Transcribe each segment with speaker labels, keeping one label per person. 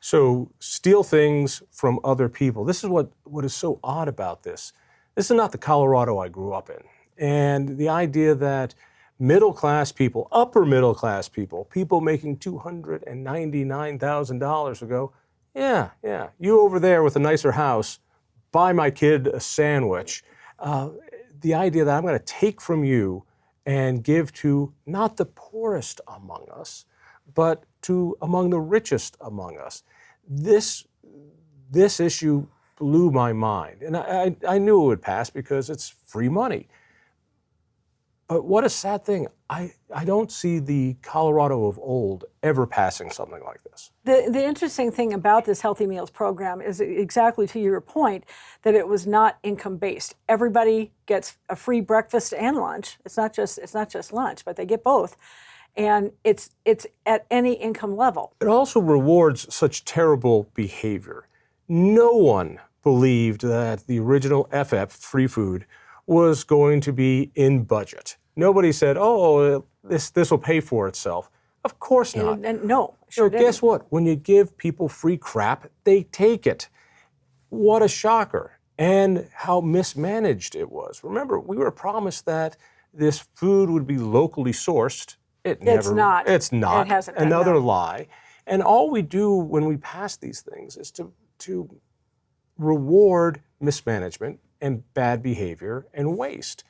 Speaker 1: So steal things from other people. This is what is so odd about this. This is not the Colorado I grew up in. And the idea that middle-class people, upper middle-class people, people making $299,000 ago, yeah, you over there with a nicer house, buy my kid a sandwich. The idea that I'm going to take from you and give to not the poorest among us, but to among the richest among us. This issue blew my mind. And I knew it would pass because it's free money. But what a sad thing. I don't see the Colorado of old ever passing something like this.
Speaker 2: The interesting thing about this Healthy Meals program is exactly to your point that it was not income-based. Everybody gets a free breakfast and lunch. It's not just lunch, but they get both. And it's at any income level.
Speaker 1: It also rewards such terrible behavior. No one believed that the original FF, free food, was going to be in budget. Nobody said, oh, this will pay for itself. Of course not.
Speaker 2: And no, sure didn't.
Speaker 1: Guess what? When you give people free crap, they take it. What a shocker. And how mismanaged it was. Remember, we were promised that this food would be locally sourced. It's not. It hasn't been. Another lie. And all we do when we pass these things is to reward mismanagement and bad behavior and waste.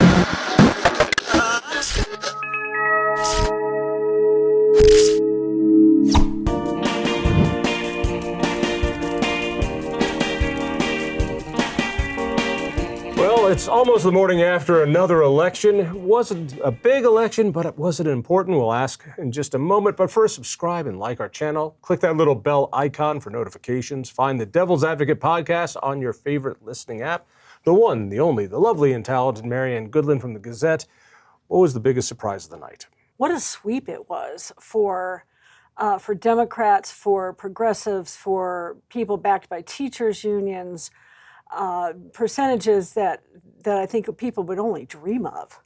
Speaker 1: Well, it's almost the morning after another election. It wasn't a big election, but it wasn't important. We'll ask in just a moment. But first, subscribe and like our channel. Click that little bell icon for notifications. Find the Devil's Advocate podcast on your favorite listening app. The one, the only, the lovely and talented Marianne Goodland from the Gazette. What was the biggest surprise of the night?
Speaker 2: What a sweep it was for Democrats, for progressives, for people backed by teachers' unions, percentages that I think people would only dream of.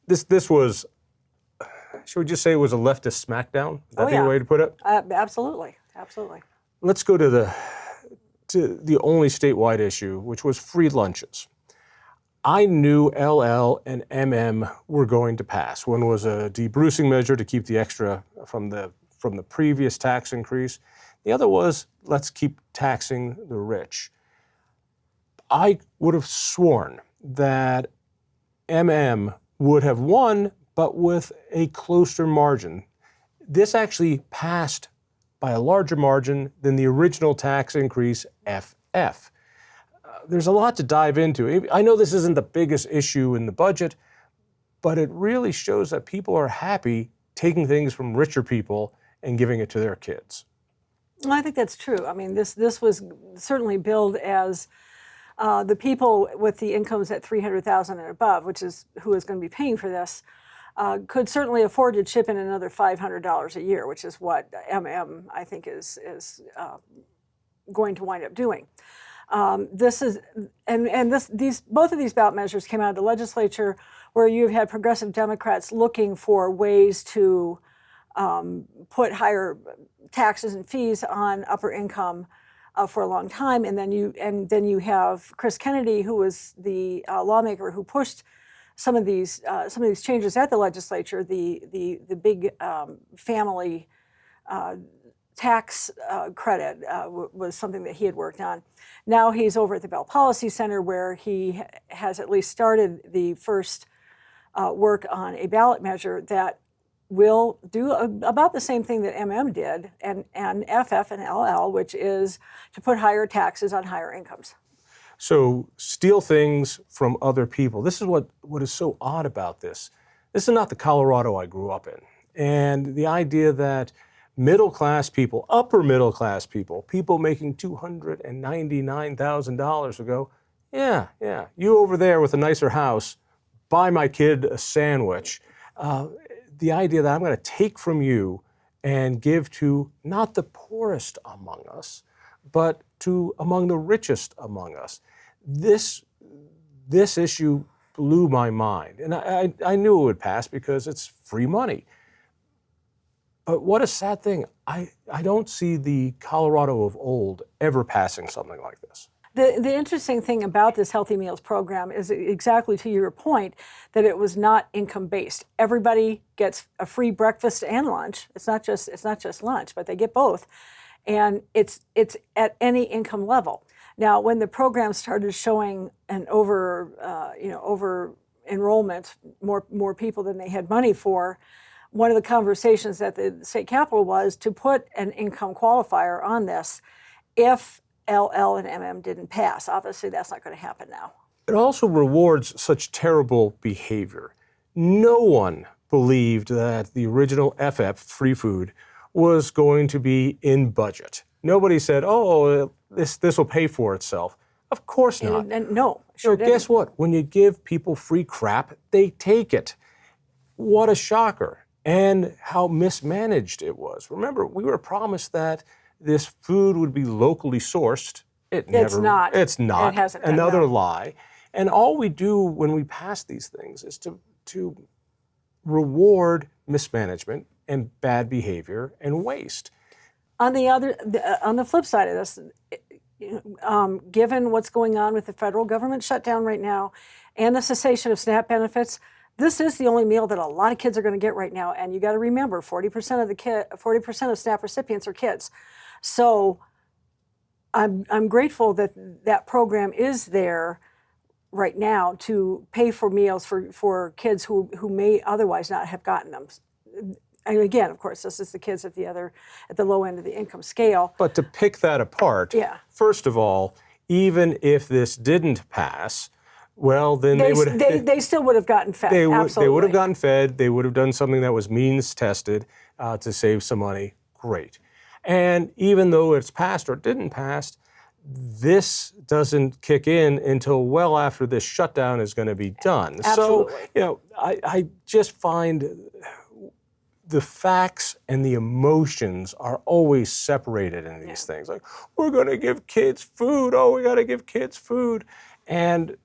Speaker 1: This was, should we just say it was a leftist smackdown? Is that the way to put it?
Speaker 2: Absolutely.
Speaker 1: Let's go to the only statewide issue, which was free lunches. I knew LL and MM were going to pass. One was a debrucing measure to keep the extra from the previous tax increase. The other was, let's keep taxing the rich. I would have sworn that MM would have won, but with a closer margin. This actually passed by a larger margin than the original tax increase FF. There's a lot to dive into. I know this isn't the biggest issue in the budget, but it really shows that people are happy taking things from richer people and giving it to their kids.
Speaker 2: Well, I think that's true. I mean, this was certainly billed as the people with the incomes at $300,000 and above, which is who is going to be paying for this, could certainly afford to chip in another $500 a year, which is what MM I think is going to wind up doing. Both of these ballot measures came out of the legislature, where you've had progressive Democrats looking for ways to put higher taxes and fees on upper income for a long time, and then you have Chris Kennedy, who was the lawmaker who pushed some of these changes at the legislature. The big family tax credit was something that he had worked on. Now he's over at the Bell Policy Center, where he has at least started the first work on a ballot measure that will do about the same thing that MM did and FF and LL, which is to put higher taxes on higher incomes.
Speaker 1: So steal things from other people. This is what is so odd about this. This is not the Colorado I grew up in. And the idea that middle-class people, upper middle-class people, people making $299,000 ago, yeah, you over there with a nicer house, buy my kid a sandwich. The idea that I'm going to take from you and give to not the poorest among us, but to among the richest among us. This issue blew my mind. And I knew it would pass because it's free money. But what a sad thing. I don't see the Colorado of old ever passing something like this.
Speaker 2: The interesting thing about this Healthy Meals program is exactly to your point that it was not income based. Everybody gets a free breakfast and lunch. It's not just lunch, but they get both, and it's at any income level. Now, when the program started showing an over enrollment, more people than they had money for, one of the conversations at the state capitol was to put an income qualifier on this if LL and MM didn't pass. Obviously, that's not going to happen now.
Speaker 1: It also rewards such terrible behavior. No one believed that the original FF, free food, was going to be in budget. Nobody said, oh, this will pay for itself. Of course not.
Speaker 2: And no, sure didn't.
Speaker 1: Guess what? When you give people free crap, they take it. What a shocker. And how mismanaged it was. Remember, we were promised that this food would be locally sourced.
Speaker 2: It's not.
Speaker 1: It's not.
Speaker 2: It hasn't.
Speaker 1: Another lie. And all we do when we pass these things is to reward mismanagement and bad behavior and waste.
Speaker 2: On the flip side of this, given what's going on with the federal government shutdown right now and the cessation of SNAP benefits, this is the only meal that a lot of kids are going to get right now. And you got to remember, 40% of SNAP recipients are kids. So I'm grateful that that program is there right now to pay for meals for kids who may otherwise not have gotten them. And again, of course, this is the kids at the low end of the income scale.
Speaker 1: But to pick that apart, first of all, even if this didn't pass, well, then
Speaker 2: they still would have gotten fed.
Speaker 1: They
Speaker 2: Absolutely.
Speaker 1: would have gotten fed. They would have done something that was means tested to save some money. Great. And even though it's passed or didn't pass, this doesn't kick in until well after this shutdown is going to be done.
Speaker 2: Absolutely.
Speaker 1: So, I just find the facts and the emotions are always separated in these things. Like, we're going to give kids food. Oh, we got to give kids food. And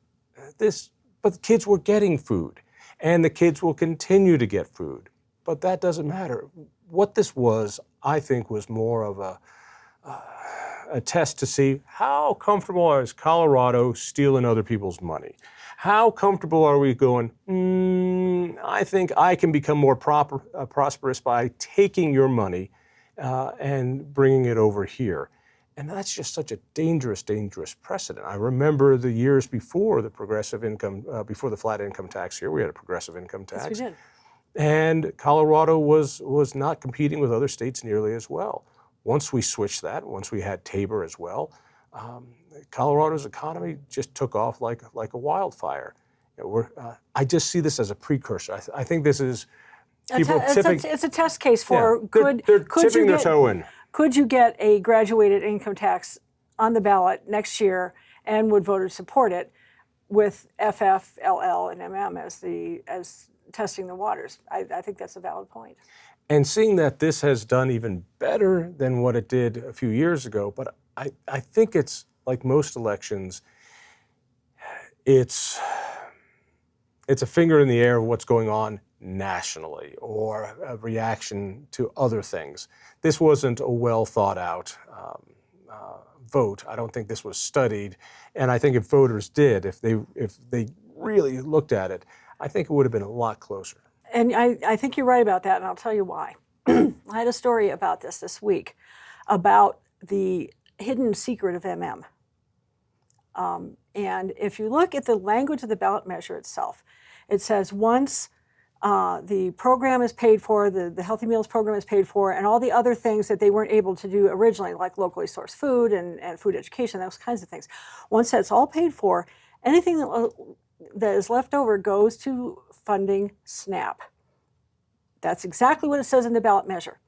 Speaker 1: but the kids were getting food, and the kids will continue to get food. But that doesn't matter. What this was, I think, was more of a test to see how comfortable is Colorado stealing other people's money. How comfortable are we going, I think I can become more prosperous by taking your money and bringing it over here. And that's just such a dangerous, dangerous precedent. I remember the years before the progressive income, before the flat income tax here, we had a progressive income tax.
Speaker 2: Yes, we did.
Speaker 1: And Colorado was not competing with other states nearly as well. Once we switched that, once we had Tabor as well, Colorado's economy just took off like a wildfire. I just see this as a precursor. I think this is people tipping.
Speaker 2: It's a test case for
Speaker 1: they're tipping their toe in.
Speaker 2: Could you get a graduated income tax on the ballot next year, and would voters support it with FF, LL, and MM as testing the waters? I think that's a valid point.
Speaker 1: And seeing that this has done even better than what it did a few years ago, but I think it's like most elections, it's a finger in the air of what's going on nationally or a reaction to other things. This wasn't a well thought out vote. I don't think this was studied, and I think if voters did, if they really looked at it, I think it would have been a lot closer.
Speaker 2: And I think you're right about that, and I'll tell you why. I had a story about this week about the hidden secret of MM. And if you look at the language of the ballot measure itself, it says once the program is paid for, the Healthy Meals program is paid for, and all the other things that they weren't able to do originally, like locally sourced food and food education, those kinds of things. Once that's all paid for, anything that is left over goes to funding SNAP. That's exactly what it says in the ballot measure.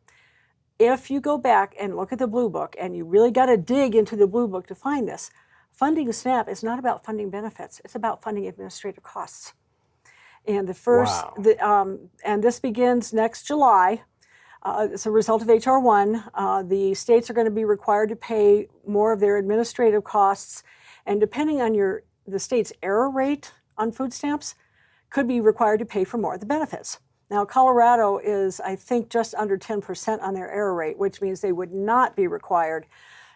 Speaker 2: If you go back and look at the Blue Book, and you really got to dig into the Blue Book to find this, funding SNAP is not about funding benefits. It's about funding administrative costs. And and this begins next July. It's a result of H.R. 1. The states are going to be required to pay more of their administrative costs, and depending on the state's error rate on food stamps, could be required to pay for more of the benefits. Now, Colorado is, I think, just under 10% on their error rate, which means they would not be required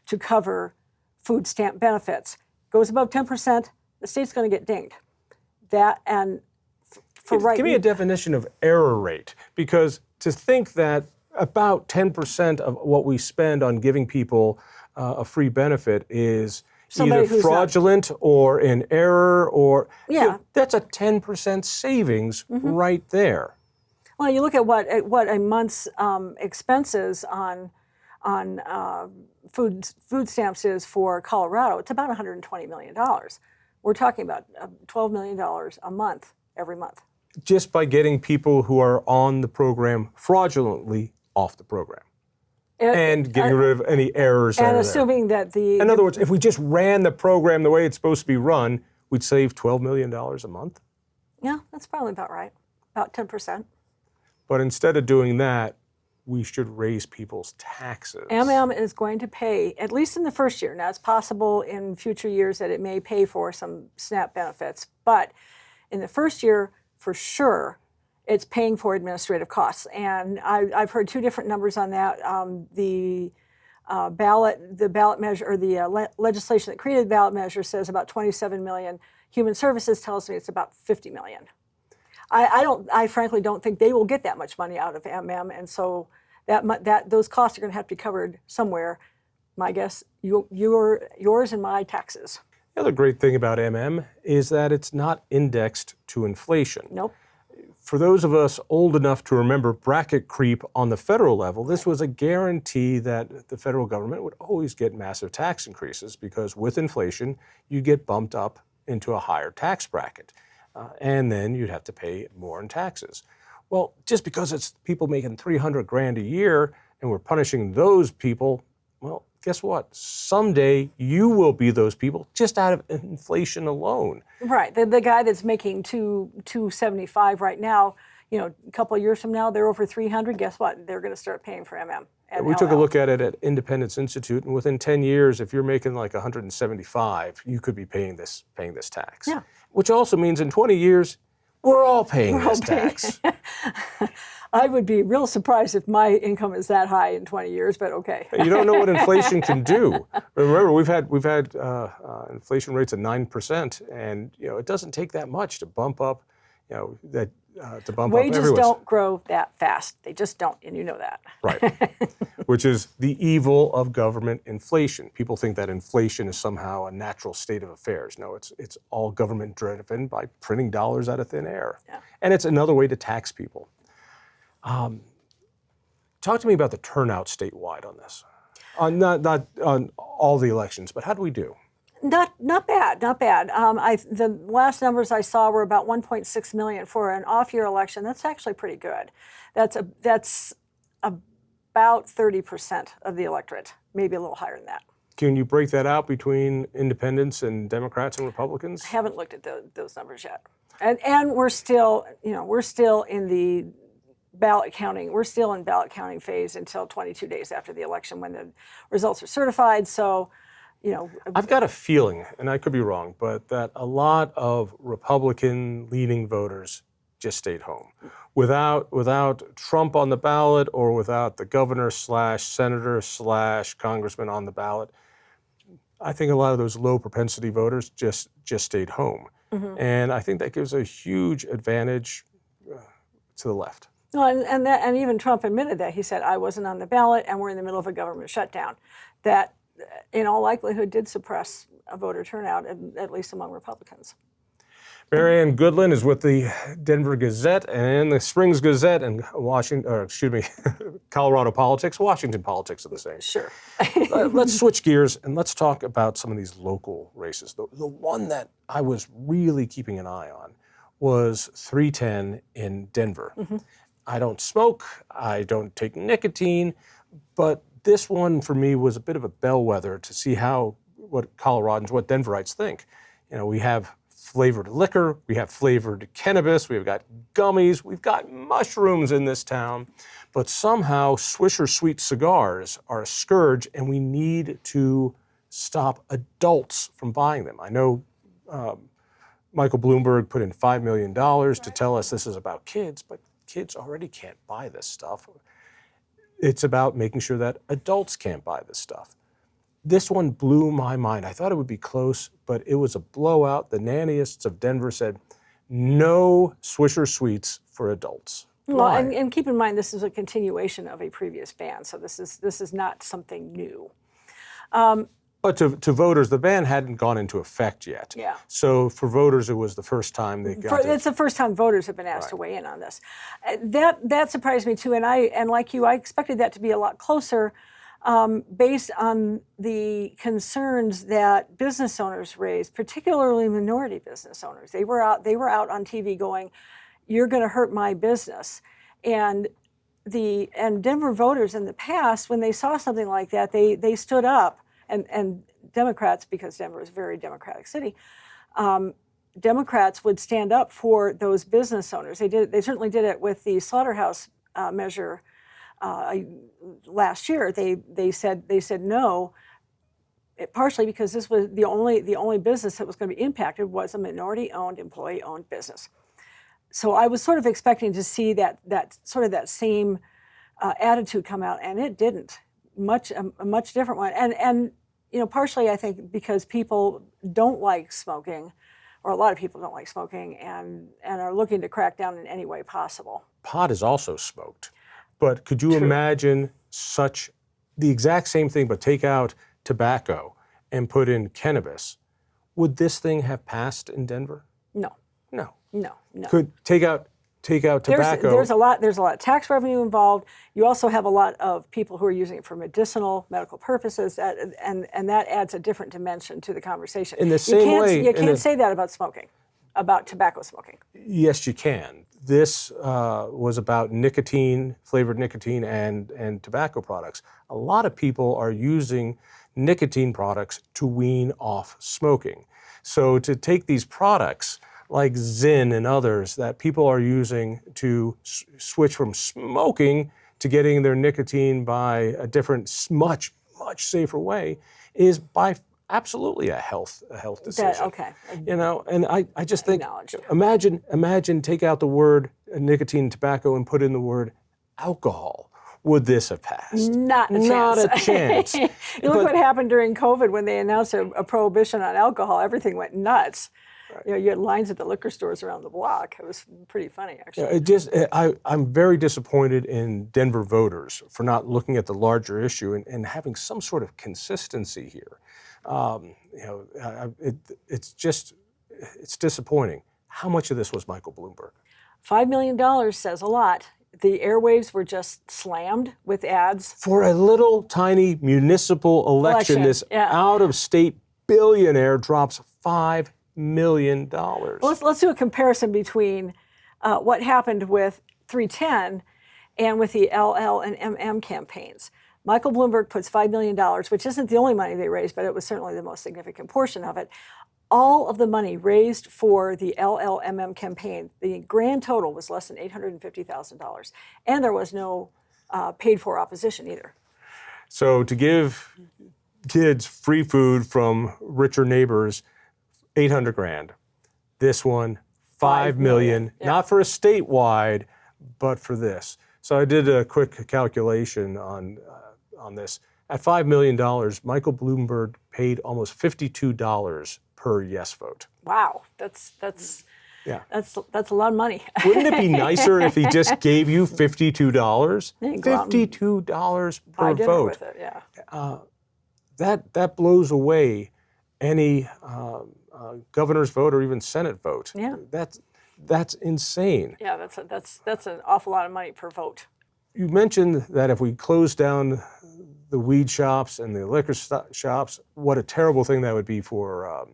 Speaker 2: to cover food stamp benefits. Goes above 10%, the state's going to get dinged. That and for right.
Speaker 1: Give me a definition of error rate, because to think that about 10% of what we spend on giving people a free benefit is
Speaker 2: Somebody
Speaker 1: either fraudulent or in error, or that's a 10% savings right there.
Speaker 2: Well, you look at what a month's expenses on food stamps is for Colorado. It's about $120 million. We're talking about $12 million a month every month.
Speaker 1: Just by getting people who are on the program fraudulently off the program. And getting rid of any errors.
Speaker 2: And assuming that
Speaker 1: in other words, if we just ran the program the way it's supposed to be run, we'd save $12 million a month.
Speaker 2: Yeah, that's probably about right. About 10%.
Speaker 1: But instead of doing that, we should raise people's taxes.
Speaker 2: is going to pay, at least in the first year. Now, it's possible in future years that it may pay for some SNAP benefits. But in the first year, for sure, it's paying for administrative costs. And I've heard two different numbers on that. The ballot measure, or the legislation that created the ballot measure, says about 27 million. Human Services tells me it's about 50 million. I frankly don't think they will get that much money out of and so those costs are going to have to be covered somewhere. My guess, yours and my taxes.
Speaker 1: The other great thing about is that it's not indexed to inflation.
Speaker 2: Nope.
Speaker 1: For those of us old enough to remember bracket creep on the federal level, this was a guarantee that the federal government would always get massive tax increases, because with inflation, you get bumped up into a higher tax bracket. And then you'd have to pay more in taxes. Well, just because it's people making $300,000 a year and we're punishing those people, well, guess what? Someday you will be those people just out of inflation alone.
Speaker 2: Right. The guy that's making $275 right now, a couple of years from now, they're over 300. Guess what? They're going to start paying for
Speaker 1: We took a look at it at Independence Institute, and within 10 years, if you're making like 175, you could be paying this tax.
Speaker 2: Yeah.
Speaker 1: Which also means in 20 years, we're all paying this tax.
Speaker 2: I would be real surprised if my income is that high in 20 years, but okay.
Speaker 1: You don't know what inflation can do. Remember, we've had inflation rates of 9%, and it doesn't take that much to bump up, to bump up everyone's.
Speaker 2: Wages don't grow that fast. They just don't, and you know that.
Speaker 1: Right. Which is the evil of government inflation. People think that inflation is somehow a natural state of affairs. No, it's all government driven by printing dollars out of thin air.
Speaker 2: Yeah.
Speaker 1: And it's another way to tax people. Talk to me about the turnout statewide on this. Not on all the elections, but how do we do?
Speaker 2: Not bad. The last numbers I saw were about 1.6 million for an off-year election. That's actually pretty good. That's about 30% of the electorate, maybe a little higher than that.
Speaker 1: Can you break that out between independents and Democrats and Republicans?
Speaker 2: I haven't looked at those numbers yet, and we're still in the ballot counting. We're still in ballot counting phase until 22 days after the election, when the results are certified. So.
Speaker 1: I've got a feeling, and I could be wrong, but that a lot of Republican-leaning voters just stayed home. Without Trump on the ballot, or without the governor / senator / congressman on the ballot, I think a lot of those low-propensity voters just stayed home. Mm-hmm. And I think that gives a huge advantage to the left.
Speaker 2: No, and even Trump admitted that. He said, I wasn't on the ballot, and we're in the middle of a government shutdown. That, in all likelihood, did suppress a voter turnout, at least among Republicans.
Speaker 1: Marianne Goodland is with the Denver Gazette and the Springs Gazette, and Colorado politics. Washington politics are the same.
Speaker 2: Sure.
Speaker 1: Let's switch gears and let's talk about some of these local races. The one that I was really keeping an eye on was 310 in Denver. Mm-hmm. I don't smoke, I don't take nicotine, but this one for me was a bit of a bellwether to see what Coloradans, what Denverites think. We have flavored liquor, we have flavored cannabis, we've got gummies, we've got mushrooms in this town, but somehow Swisher Sweet cigars are a scourge, and we need to stop adults from buying them. I know Michael Bloomberg put in $5 million to tell us this is about kids, but kids already can't buy this stuff. It's about making sure that adults can't buy this stuff. This one blew my mind. I thought it would be close, but it was a blowout. The nannyists of Denver said, no Swisher Sweets for adults.
Speaker 2: Well,
Speaker 1: Why?
Speaker 2: and keep in mind, this is a continuation of a previous ban, so this is not something new.
Speaker 1: But to voters, the ban hadn't gone into effect yet.
Speaker 2: Yeah.
Speaker 1: So for voters, it was the first time they got
Speaker 2: It's the first time voters have been asked to weigh in on this. That surprised me too, and like you, I expected that to be a lot closer, based on the concerns that business owners raised, particularly minority business owners. They were out on TV going, "You're going to hurt my business," and Denver voters in the past, when they saw something like that, they stood up. And Democrats, because Denver is a very Democratic city, Democrats would stand up for those business owners. They certainly did it with the slaughterhouse measure last year. They said no, partially because this was the only business that was going to be impacted was a minority-owned, employee-owned business. So I was sort of expecting to see that same attitude come out, and it didn't. A much different one, and partially I think because people don't like smoking, or a lot of people don't like smoking, and are looking to crack down in any way possible.
Speaker 1: Pot is also smoked, but could you
Speaker 2: True.
Speaker 1: imagine the exact same thing, but take out tobacco and put in cannabis? Would this thing have passed in Denver?
Speaker 2: No.
Speaker 1: No. Could take out tobacco.
Speaker 2: There's a lot of tax revenue involved. You also have a lot of people who are using it for medical purposes, and that adds a different dimension to the conversation.
Speaker 1: In the same way,
Speaker 2: you can't say that about smoking, about tobacco smoking.
Speaker 1: Yes, you can. This was about flavored nicotine, and tobacco products. A lot of people are using nicotine products to wean off smoking. So to take these products like Zyn and others that people are using to switch from smoking to getting their nicotine by a different, much safer way, is by absolutely a health decision.
Speaker 2: Okay.
Speaker 1: And I just think, imagine take out the word nicotine and tobacco and put in the word alcohol. Would this have passed?
Speaker 2: Not a chance. Look what happened during COVID when they announced a prohibition on alcohol. Everything went nuts. Right. You had lines at the liquor stores around the block. It was pretty funny, actually.
Speaker 1: I'm very disappointed in Denver voters for not looking at the larger issue and having some sort of consistency here. It's disappointing. How much of this was Michael Bloomberg?
Speaker 2: $5 million says a lot. The airwaves were just slammed with ads.
Speaker 1: For a little tiny municipal election. This out-of-state billionaire drops $5 million.
Speaker 2: Let's do a comparison between what happened with 310 and with the LL and MM campaigns. Michael Bloomberg puts $5 million, which isn't the only money they raised, but it was certainly the most significant portion of it. All of the money raised for the LLMM campaign, the grand total was less than $850,000. And there was no paid-for opposition either.
Speaker 1: So to give kids free food from richer neighbors, $800,000. This one, $5 million, not for a statewide, but for this. So I did a quick calculation on this. At $5 million, Michael Bloomberg paid almost $52 per yes vote.
Speaker 2: Wow, that's a lot of money.
Speaker 1: Wouldn't it be nicer if he just gave you $52? $52 per vote.
Speaker 2: With it, yeah.
Speaker 1: That blows away any governor's vote or even Senate vote.
Speaker 2: Yeah.
Speaker 1: That's insane.
Speaker 2: Yeah, that's an awful lot of money per vote.
Speaker 1: You mentioned that if we close down the weed shops and the liquor shops, what a terrible thing that would be for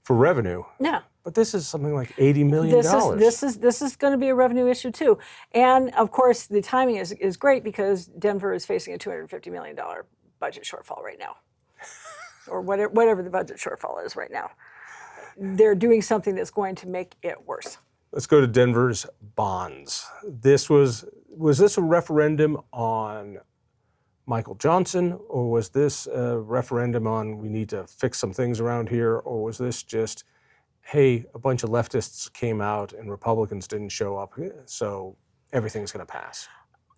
Speaker 1: revenue.
Speaker 2: Yeah.
Speaker 1: But this is something like $80 million.
Speaker 2: This is going to be a revenue issue too, and of course the timing is great because Denver is facing a $250 million budget shortfall right now, or whatever the budget shortfall is right now. They're doing something that's going to make it worse.
Speaker 1: Let's go to Denver's bonds. Was this a referendum on Michael Johnson, or was this a referendum on we need to fix some things around here, or was this just, hey, a bunch of leftists came out and Republicans didn't show up, so everything's going to pass?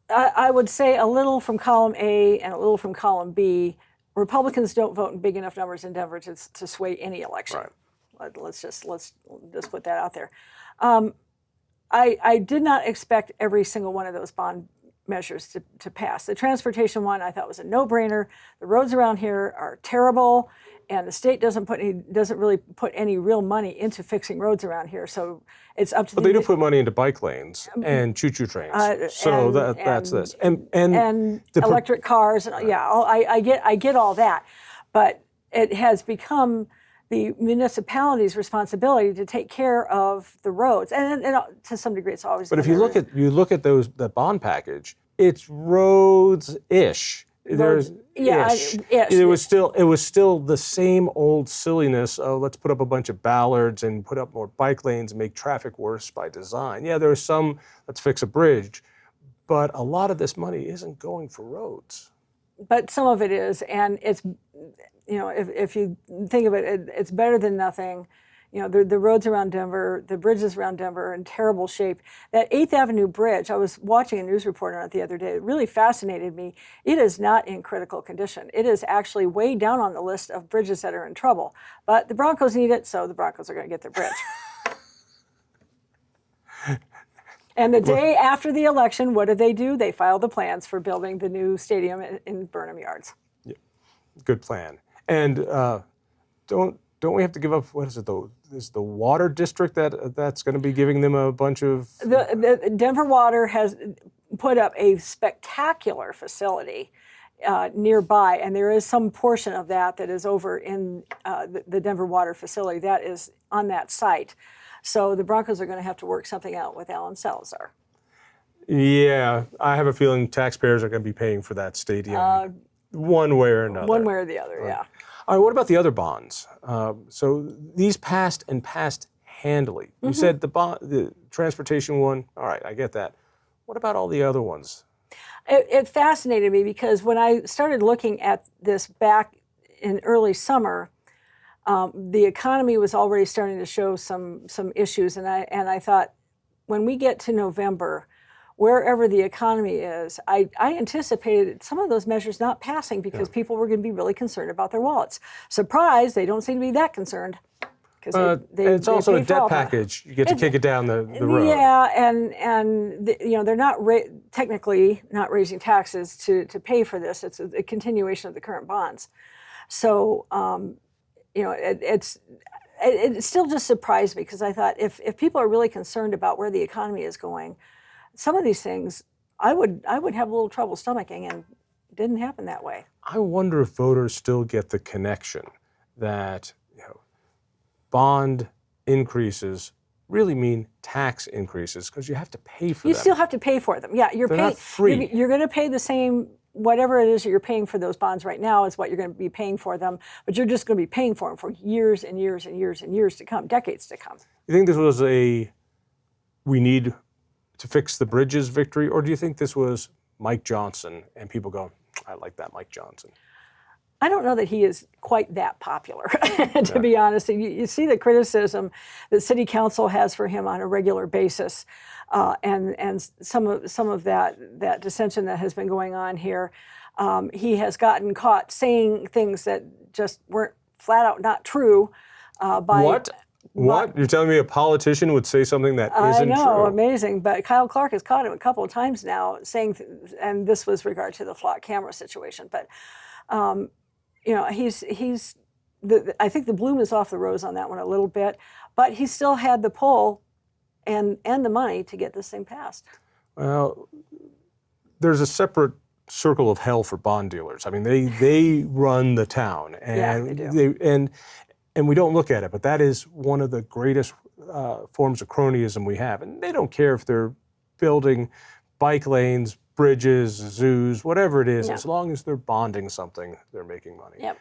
Speaker 2: I would say a little from column A and a little from column B. Republicans don't vote in big enough numbers in Denver to sway any election.
Speaker 1: Right.
Speaker 2: Let's just put that out there. I did not expect every single one of those bond measures to pass. The transportation one I thought was a no-brainer. The roads around here are terrible, and the state doesn't really put any real money into fixing roads around here. So it's up to
Speaker 1: But they do put money into bike lanes and choo-choo trains. So that's this. And
Speaker 2: electric cars. And, yeah, I get all that, but it has become the municipality's responsibility to take care of the roads, and to some degree, it's always.
Speaker 1: But if you look at the bond package, it's roads-ish. There's ish. It was still the same old silliness of let's put up a bunch of ballards and put up more bike lanes and make traffic worse by design. Yeah, there's some let's fix a bridge, but a lot of this money isn't going for roads.
Speaker 2: But some of it is, and it's. If you think of it, it's better than nothing. The roads around Denver, the bridges around Denver are in terrible shape. That 8th Avenue Bridge, I was watching a news report on it the other day. It really fascinated me. It is not in critical condition. It is actually way down on the list of bridges that are in trouble. But the Broncos need it, so the Broncos are going to get their bridge. And the day after the election, what did they do? They filed the plans for building the new stadium in Burnham Yards.
Speaker 1: Yeah, good plan. And don't we have to give up, what is it though? Is the water district that's going to be giving them a bunch of...
Speaker 2: The Denver Water has put up a spectacular facility nearby, and there is some portion of that is over in the Denver Water facility that is on that site. So the Broncos are going to have to work something out with Alan Salazar.
Speaker 1: Yeah, I have a feeling taxpayers are going to be paying for that stadium one way or another.
Speaker 2: One way or the other, yeah.
Speaker 1: All right, what about the other bonds? So these passed handily. You said the transportation one, all right, I get that. What about all the other ones?
Speaker 2: It fascinated me because when I started looking at this back in early summer, the economy was already starting to show some issues, and I thought, when we get to November, wherever the economy is, I anticipated some of those measures not passing because people were going to be really concerned about their wallets. Surprise, they don't seem to be that concerned.
Speaker 1: It's also a debt package. You get to kick it down the road.
Speaker 2: Yeah, and they're not technically not raising taxes to pay for this. It's a continuation of the current bonds. So it still just surprised me because I thought if people are really concerned about where the economy is going, some of these things I would have a little trouble stomaching, and it didn't happen that way.
Speaker 1: I wonder if voters still get the connection that bond increases really mean tax increases because you have to pay for them.
Speaker 2: You still have to pay for them. Yeah,
Speaker 1: They're not free.
Speaker 2: You're going to pay the same, whatever it is that you're paying for those bonds right now is what you're going to be paying for them, but you're just going to be paying for them for years and years and years and years to come, decades to come.
Speaker 1: You think this was we need to fix the bridges victory, or do you think this was Mike Johnson and people go, I like that Mike Johnson?
Speaker 2: I don't know that he is quite that popular, to be honest. You see the criticism that City Council has for him on a regular basis, and some of that dissension that has been going on here. He has gotten caught saying things that just weren't flat out not true.
Speaker 1: What? You're telling me a politician would say something that isn't true?
Speaker 2: I know, amazing. But Kyle Clark has caught him a couple of times now saying, and this was regard to the flock camera situation. But I think the bloom is off the rose on that one a little bit. But he still had the pull and the money to get this thing passed. Well,
Speaker 1: there's a separate circle of hell for bond dealers. I mean, they run the town, and
Speaker 2: yeah, they do.
Speaker 1: And we don't look at it, but that is one of the greatest forms of cronyism we have. And they don't care if they're building bike lanes, bridges, zoos, whatever it is. As long as they're bonding something, they're making money.
Speaker 2: Yep.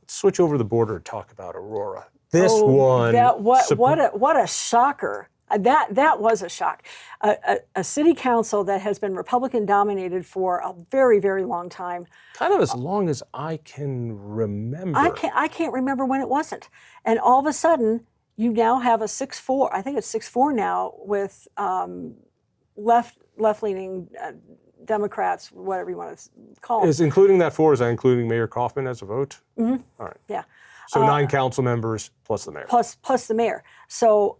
Speaker 1: Let's switch over the border and talk about Aurora. What
Speaker 2: a shocker. That was a shock. A city council that has been Republican dominated for a very, very long time.
Speaker 1: Kind of as long as I can remember.
Speaker 2: I can't remember when it wasn't. And all of a sudden, you now have a 6-4. I think it's 6-4 now with left-leaning Democrats, whatever you want to call them.
Speaker 1: Is including that four, is that including Mayor Kaufman as a vote?
Speaker 2: Mm-hmm.
Speaker 1: All right.
Speaker 2: Yeah.
Speaker 1: So 9 council members plus the mayor.
Speaker 2: Plus the mayor. So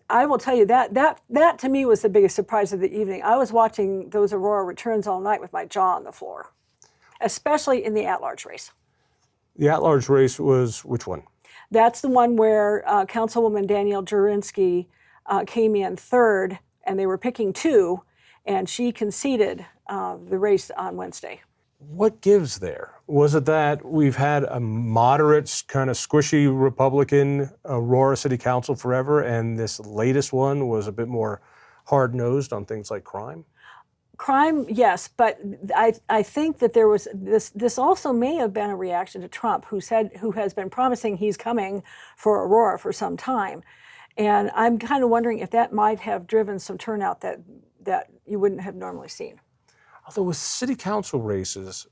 Speaker 2: I will tell you that to me was the biggest surprise of the evening. I was watching those Aurora returns all night with my jaw on the floor, especially in the at-large race.
Speaker 1: The at-large race was which one?
Speaker 2: That's the one where Councilwoman Danielle Jurinsky came in third, and they were picking 2, and she conceded the race on Wednesday.
Speaker 1: What gives there? Was it that we've had a moderate, kind of squishy Republican Aurora City Council forever, and this latest one was a bit more hard-nosed on things like crime?
Speaker 2: Crime, yes, but I think that there was this also may have been a reaction to Trump, who has been promising he's coming for Aurora for some time. And I'm kind of wondering if that might have driven some turnout that you wouldn't have normally seen.
Speaker 1: Although with city council races,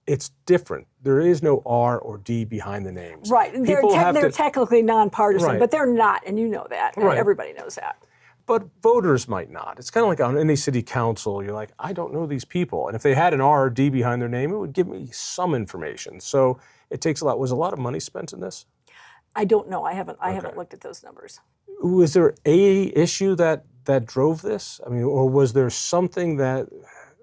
Speaker 1: it's different. There is no R or D behind the names.
Speaker 2: Right. They're technically nonpartisan,
Speaker 1: right.
Speaker 2: But they're not, and you know that.
Speaker 1: Right.
Speaker 2: Everybody knows that.
Speaker 1: But voters might not. It's kind of like on any city council, you're like, I don't know these people. And if they had an R or D behind their name, it would give me some information. So it takes a lot. Was a lot of money spent in this?
Speaker 2: I don't know. I haven't looked at those numbers.
Speaker 1: Was there a issue that drove this? I mean, or was there something that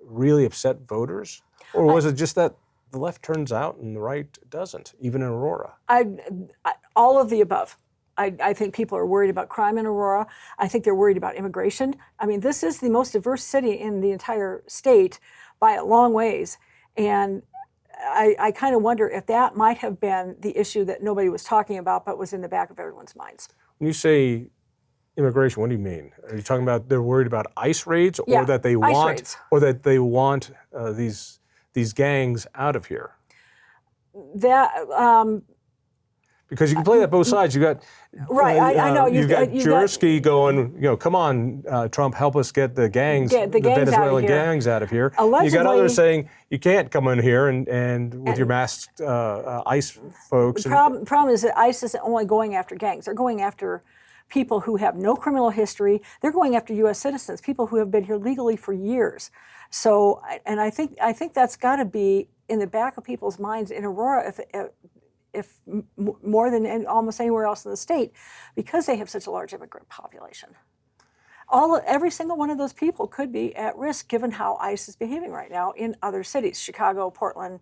Speaker 1: really upset voters? Or was it just that the left turns out and the right doesn't, even in Aurora?
Speaker 2: All of the above. I think people are worried about crime in Aurora. I think they're worried about immigration. I mean, this is the most diverse city in the entire state by a long ways. And I kind of wonder if that might have been the issue that nobody was talking about but was in the back of everyone's minds.
Speaker 1: When you say immigration, what do you mean? Are you talking about they're worried about ICE raids, or
Speaker 2: yeah,
Speaker 1: that they want these gangs out of here? Because you can play that both sides. You got
Speaker 2: I know
Speaker 1: you've got Jurinsky going, come on, Trump, help us get the gangs, the Venezuelan gangs out of here.
Speaker 2: Allegedly,
Speaker 1: you got others saying you can't come in here and with your masked ICE folks.
Speaker 2: The problem is that ICE isn't only going after gangs; they're going after people who have no criminal history. They're going after U.S. citizens, people who have been here legally for years. So, and I think that's got to be in the back of people's minds in Aurora, if more than almost anywhere else in the state, because they have such a large immigrant population. Every single one of those people could be at risk given how ICE is behaving right now in other cities, Chicago, Portland,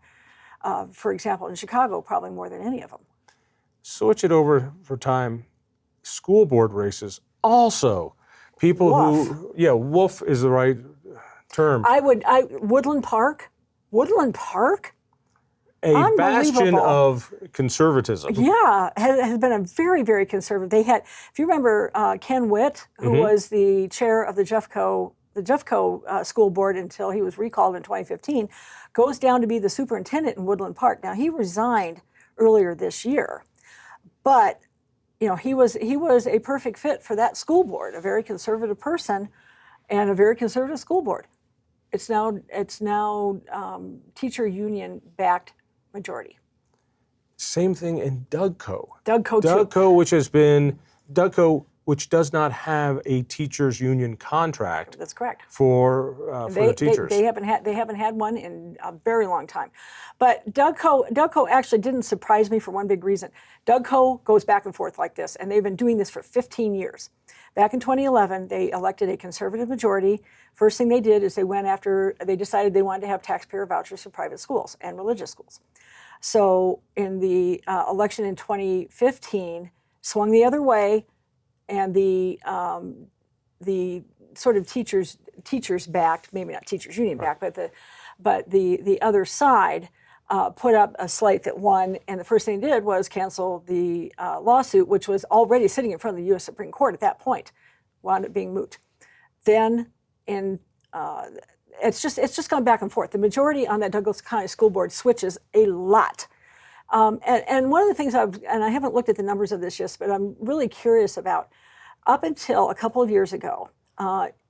Speaker 2: for example. In Chicago, probably more than any of them.
Speaker 1: Switch it over for time. School board races also. People wolf is the right term.
Speaker 2: Woodland Park?
Speaker 1: A bastion of conservatism.
Speaker 2: Yeah, has been a very, very conservative. They had, if you remember, Ken Witt, who was the chair of the Jeffco school board until he was recalled in 2015, goes down to be the superintendent in Woodland Park. Now he resigned earlier this year, but he was a perfect fit for that school board, a very conservative person, and a very conservative school board. It's now teacher union backed majority.
Speaker 1: Same thing in Dougco.
Speaker 2: Dougco,
Speaker 1: which does not have a teachers union contract.
Speaker 2: That's correct.
Speaker 1: For the teachers.
Speaker 2: They haven't had one in a very long time. But Dougco actually didn't surprise me for one big reason. Dougco goes back and forth like this, and they've been doing this for 15 years. Back in 2011, they elected a conservative majority. First thing they did is they decided they wanted to have taxpayer vouchers for private schools and religious schools. So in the election in 2015, swung the other way, and the sort of teachers backed, maybe not teachers union backed, but the other side put up a slate that won, and the first thing they did was cancel the lawsuit, which was already sitting in front of the U.S. Supreme Court at that point, wound up being moot. Then it's just gone back and forth. The majority on that Douglas County School Board switches a lot. And one of the things and I haven't looked at the numbers of this yet, but I'm really curious about, up until a couple of years ago,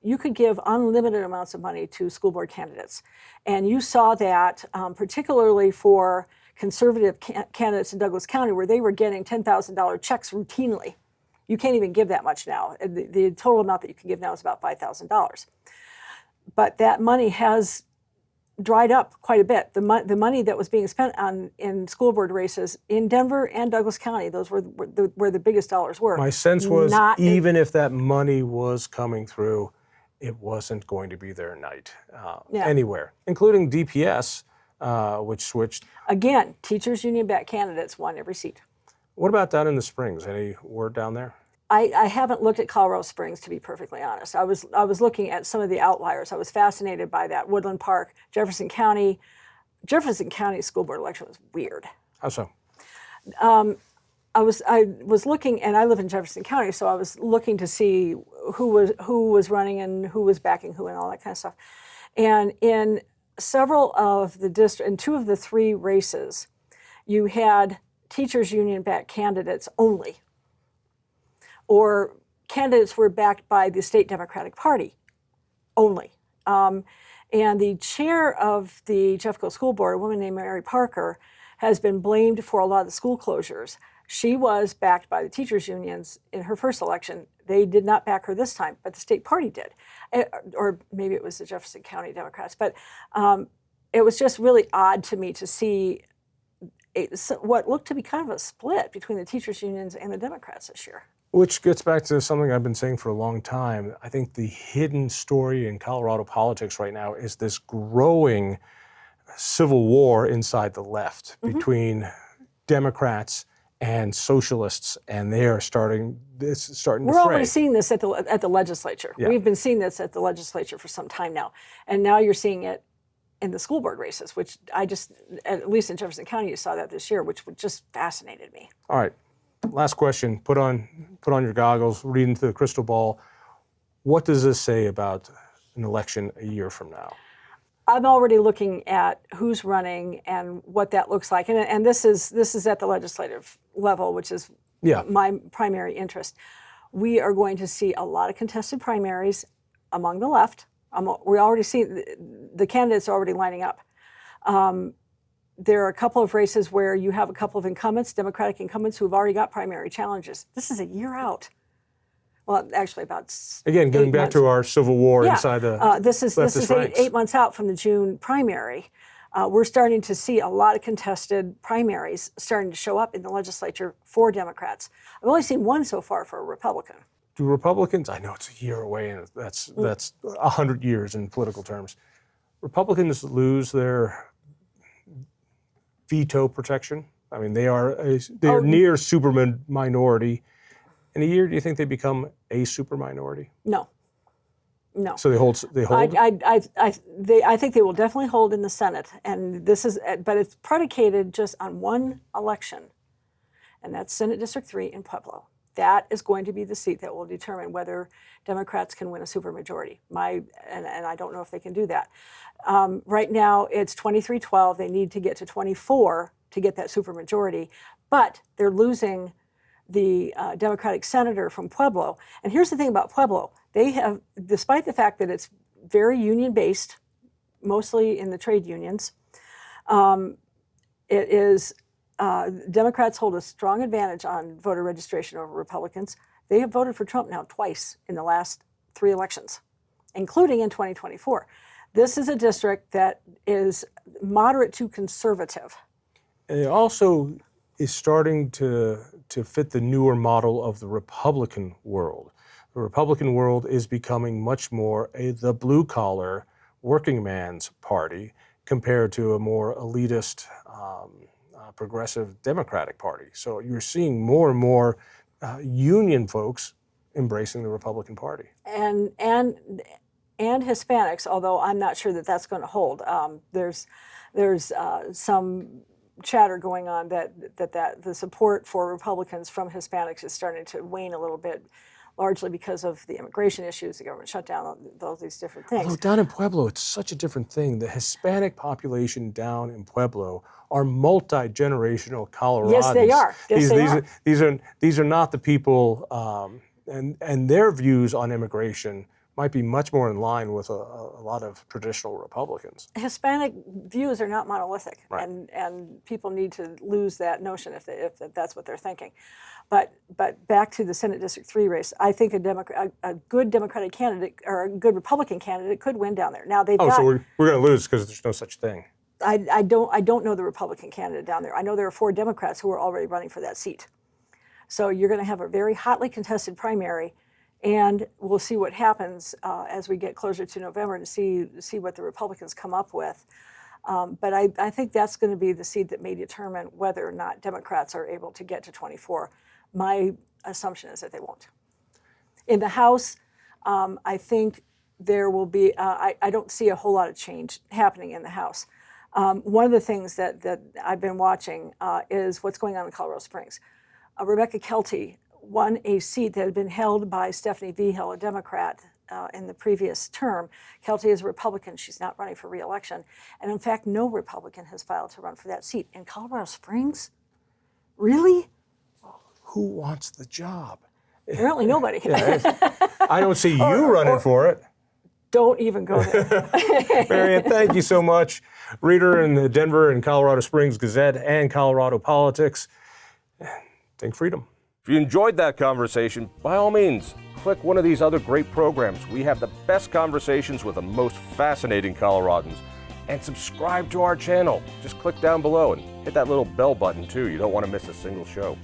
Speaker 2: you could give unlimited amounts of money to school board candidates. And you saw that particularly for conservative candidates in Douglas County, where they were getting $10,000 checks routinely. You can't even give that much now. The total amount that you can give now is about $5,000. but that money has dried up quite a bit. The money that was being spent in school board races in Denver and Douglas County, those were where the biggest dollars were.
Speaker 1: My sense was even if that money was coming through, it wasn't going to be there anywhere, including DPS, which switched.
Speaker 2: Again, teachers union-backed candidates won every seat.
Speaker 1: What about down in the Springs? Any word down there?
Speaker 2: I haven't looked at Colorado Springs, to be perfectly honest. I was looking at some of the outliers. I was fascinated by that Woodland Park, Jefferson County. Jefferson County school board election was weird.
Speaker 1: How so?
Speaker 2: I was looking, and I live in Jefferson County, so I was looking to see who was running and who was backing who and all that kind of stuff. And in several of the in 2 of the 3 races, you had teachers union-backed candidates only, or candidates were backed by the state Democratic Party only. And the chair of the Jeffco School Board, a woman named Mary Parker, has been blamed for a lot of the school closures. She was backed by the teachers unions in her first election. They did not back her this time, but the state party did. Or maybe it was the Jefferson County Democrats. But it was just really odd to me to see what looked to be kind of a split between the teachers unions and the Democrats this year.
Speaker 1: Which gets back to something I've been saying for a long time. I think the hidden story in Colorado politics right now is this growing civil war inside the left between Democrats and socialists, and they are starting to fray.
Speaker 2: We're already seeing this at the legislature. Yeah. We've been seeing this at the legislature for some time now, and now you're seeing it in the school board races, which at least in Jefferson County, you saw that this year, which just fascinated me.
Speaker 1: All right. Last question. Put on your goggles, read into the crystal ball. What does this say about an election a year from now?
Speaker 2: I'm already looking at who's running and what that looks like, and this is at the legislative level, which is my primary interest. We are going to see a lot of contested primaries among the left. We already see the candidates are already lining up. There are a couple of races where you have a couple of incumbents, Democratic incumbents, who have already got primary challenges. This is a year out. Well, actually, about
Speaker 1: again getting back
Speaker 2: months.
Speaker 1: To our civil war inside the
Speaker 2: this is 8 months out from the June primary. We're starting to see a lot of contested primaries starting to show up in the legislature for Democrats. I've only seen one so far for a Republican.
Speaker 1: Do Republicans? I know it's a year away, and that's 100 years in political terms. Republicans lose their veto protection. I mean, they are near super minority. In a year, do you think they become a super minority?
Speaker 2: No.
Speaker 1: So they hold.
Speaker 2: I think they will definitely hold in the Senate, and but it's predicated just on one election, and that's Senate District 3 in Pueblo. That is going to be the seat that will determine whether Democrats can win a supermajority. And I don't know if they can do that. Right now, it's 23-12. They need to get to 24 to get that supermajority, but they're losing the Democratic senator from Pueblo. And here's the thing about Pueblo. They have, despite the fact that it's very union-based, mostly in the trade unions, it is Democrats hold a strong advantage on voter registration over Republicans. They have voted for Trump now twice in the last 3 elections, including in 2024. This is a district that is moderate to conservative.
Speaker 1: And it also is starting to fit the newer model of the Republican world. The Republican world is becoming much more the blue-collar working man's party compared to a more elitist progressive Democratic Party. So you're seeing more and more union folks embracing the Republican Party. And
Speaker 2: Hispanics, although I'm not sure that that's going to hold. There's some chatter going on that the support for Republicans from Hispanics is starting to wane a little bit, largely because of the immigration issues, the government shutdown, all these different things.
Speaker 1: Although down in Pueblo, it's such a different thing. The Hispanic population down in Pueblo are multi-generational Coloradans.
Speaker 2: Yes, they are. Yes,
Speaker 1: these are not the people, and their views on immigration might be much more in line with a lot of traditional Republicans.
Speaker 2: Hispanic views are not monolithic,
Speaker 1: Right.
Speaker 2: and people need to lose that notion if that's what they're thinking. But back to the Senate District 3 race, I think a good Democratic candidate or a good Republican candidate could win down there. Now they've got.
Speaker 1: So we're going to lose because there's no such thing.
Speaker 2: I don't know the Republican candidate down there. I know there are 4 Democrats who are already running for that seat. So you're going to have a very hotly contested primary, and we'll see what happens as we get closer to November to see what the Republicans come up with. But I think that's going to be the seed that may determine whether or not Democrats are able to get to 24. My assumption is that they won't. In the House, I think there will be, I don't see a whole lot of change happening in the House. One of the things that I've been watching is what's going on in Colorado Springs. Rebecca Kelty won a seat that had been held by Stephanie Vigil, a Democrat, in the previous term. Kelty is a Republican. She's not running for re-election. And in fact, no Republican has filed to run for that seat. In Colorado Springs? Really?
Speaker 1: Who wants the job?
Speaker 2: Apparently nobody.
Speaker 1: I don't see you running for it.
Speaker 2: Don't even go there.
Speaker 1: Marianne, thank you so much. Reader in the Denver and Colorado Springs Gazette and Colorado Politics. Think freedom.
Speaker 3: If you enjoyed that conversation, by all means, click one of these other great programs. We have the best conversations with the most fascinating Coloradans. And subscribe to our channel. Just click down below and hit that little bell button too. You don't want to miss a single show.